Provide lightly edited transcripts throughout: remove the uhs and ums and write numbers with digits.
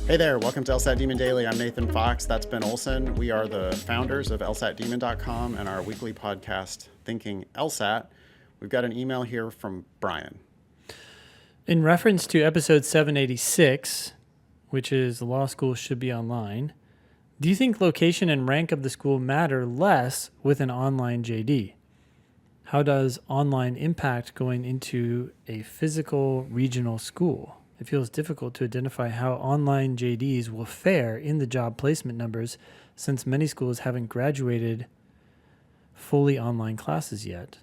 Hey there, welcome to LSAT Demon Daily. I'm Nathan Fox. That's Ben Olson. We are the founders of LSATdemon.com and our weekly podcast, Thinking LSAT. We've got an email here from Brian. In reference to episode 786, which is the law school should be online, do you think location and rank of the school matter less with an online JD? How does online impact going into a physical regional school? It feels difficult to identify how online JDs will fare in the job placement numbers since many schools haven't graduated fully online classes yet.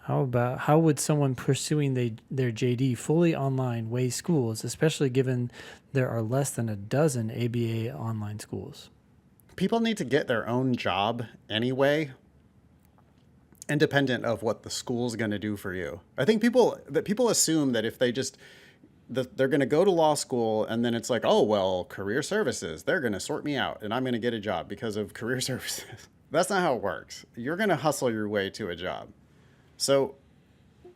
How would someone pursuing their JD fully online weigh schools, especially given there are less than a dozen ABA online schools? People need to get their own job anyway, independent of what the school's going to do for you. I think people assume that if they just they're going to go to law school and then it's like, oh, well, career services, they're going to sort me out and I'm going to get a job because of career services. That's not how it works. You're going to hustle your way to a job. So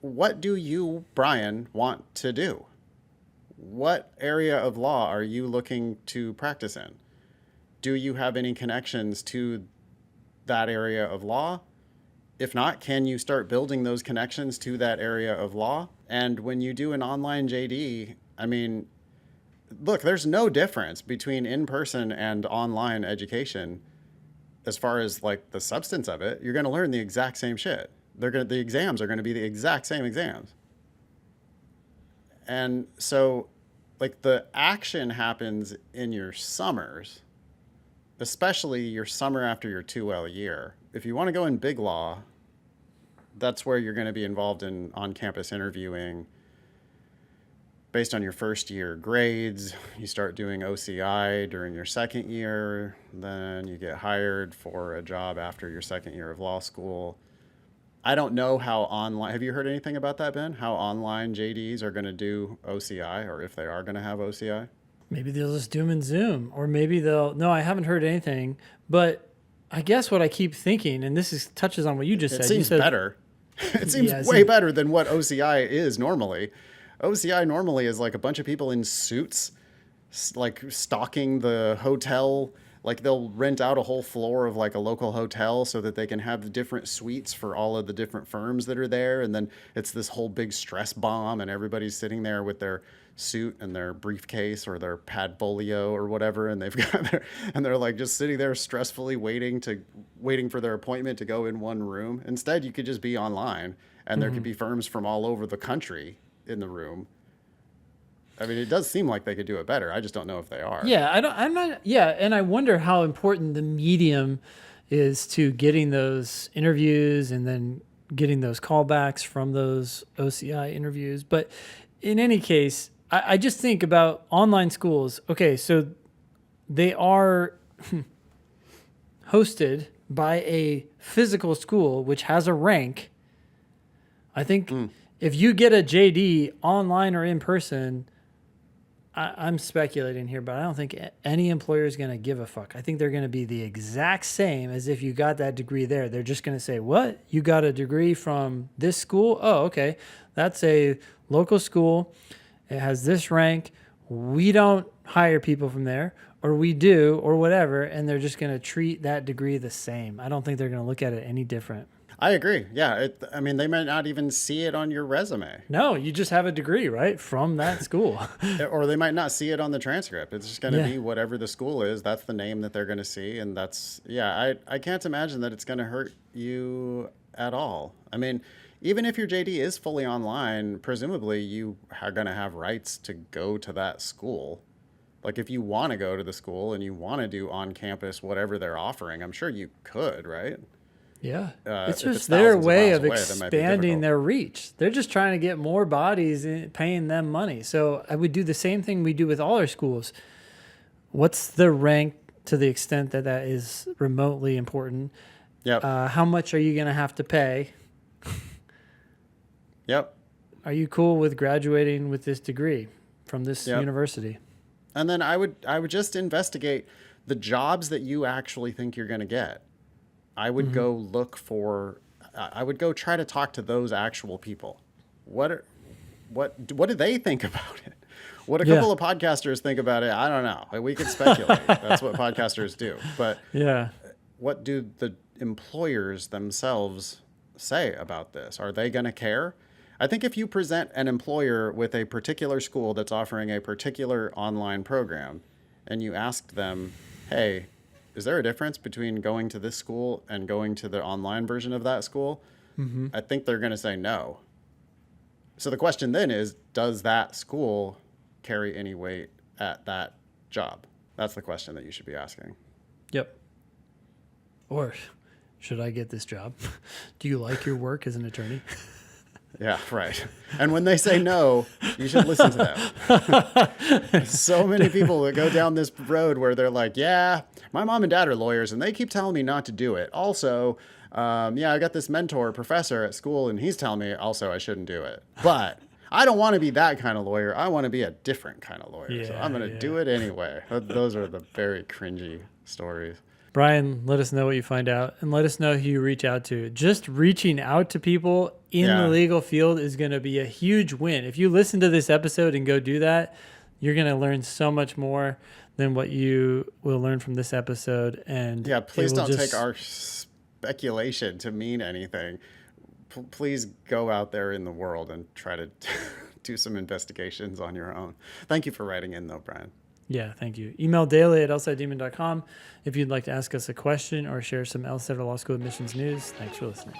what do you, Brian, want to do? What area of law are you looking to practice in? Do you have any connections to that area of law? If not, can you start building those connections to that area of law? And when you do an online JD, I mean, look, there's no difference between in-person and online education as far as like the substance of it. You're going to learn the exact same shit. The exams are going to be the exact same exams. And so like the action happens in your summers, especially your summer after your 2L year. If you want to go in big law, that's where you're going to be involved in on-campus interviewing based on your first year grades. You start doing OCI during your second year, then you get hired for a job after your second year of law school. I don't know how online, have you heard anything about that, Ben? How online JDs are going to do OCI, or if they are going to have OCI? Maybe they'll just do them in Zoom, or maybe no, I haven't heard anything, but I guess what I keep thinking, and touches on what you just said. It seems better. It seems way better than what OCI is normally. OCI normally is like a bunch of people in suits, like stalking the hotel. Like they'll rent out a whole floor of like a local hotel so that they can have the different suites for all of the different firms that are there. And then it's this whole big stress bomb and everybody's sitting there with their suit and their briefcase or their padfolio or whatever. And they're like just sitting there stressfully waiting for their appointment to go in one room. Instead, you could just be online and there could be firms from all over the country in the room. I mean, it does seem like they could do it better. I just don't know if they are. Yeah, and I wonder how important the medium is to getting those interviews and then getting those callbacks from those OCI interviews. But in any case, I just think about online schools. Okay, so they are hosted by a physical school, which has a rank. I think if you get a JD online or in person, I'm speculating here, but I don't think any employer is going to give a fuck. I think they're going to be the exact same as if you got that degree there. They're just going to say, what? You got a degree from this school? Oh, okay. That's a local school. It has this rank. We don't hire people from there, or we do, or whatever, and they're just going to treat that degree the same. I don't think they're going to look at it any different. I agree. Yeah. They might not even see it on your resume. No, you just have a degree, right, from that school. Or they might not see it on the transcript. It's just going to be whatever the school is. That's the name that they're going to see. And I can't imagine that it's going to hurt you at all. I mean, even if your JD is fully online, presumably you are going to have rights to go to that school. Like if you want to go to the school and you want to do on campus whatever they're offering, I'm sure you could, right? Yeah, it's just their way of expanding their reach. They're just trying to get more bodies paying them money. So I would do the same thing we do with all our schools. What's the rank to the extent that that is remotely important? Yep. How much are you going to have to pay? Yep. Are you cool with graduating with this degree from this university? And then I would just investigate the jobs that you actually think you're going to get. I would go look for, I would go try to talk to those actual people. What do they think about it? What a Yeah. couple of podcasters think about it, I don't know. We could speculate. That's what podcasters do. But Yeah. what do the employers themselves say about this? Are they going to care? I think if you present an employer with a particular school that's offering a particular online program and you asked them, hey, is there a difference between going to this school and going to the online version of that school? I think they're going to say no. So the question then is, does that school carry any weight at that job? That's the question that you should be asking. Yep. Or should I get this job? Do you like your work as an attorney? Yeah, right. And when they say no, you should listen to them. So many people that go down this road where they're like, yeah, my mom and dad are lawyers and they keep telling me not to do it. Also, yeah, I got this mentor professor at school and he's telling me also I shouldn't do it. But I don't want to be that kind of lawyer. I want to be a different kind of lawyer. So I'm going to do it anyway. Those are the very cringy stories. Brian, let us know what you find out and let us know who you reach out to. Just reaching out to people in the legal field is going to be a huge win. If you listen to this episode and go do that, you're going to learn so much more than what you will learn from this episode. And yeah, please don't take our speculation to mean anything. Please go out there in the world and try to do some investigations on your own. Thank you for writing in, though, Brian. Yeah, thank you. Email daily@lsatdemon.com if you'd like to ask us a question or share some LSAT or law school admissions news. Thanks for listening.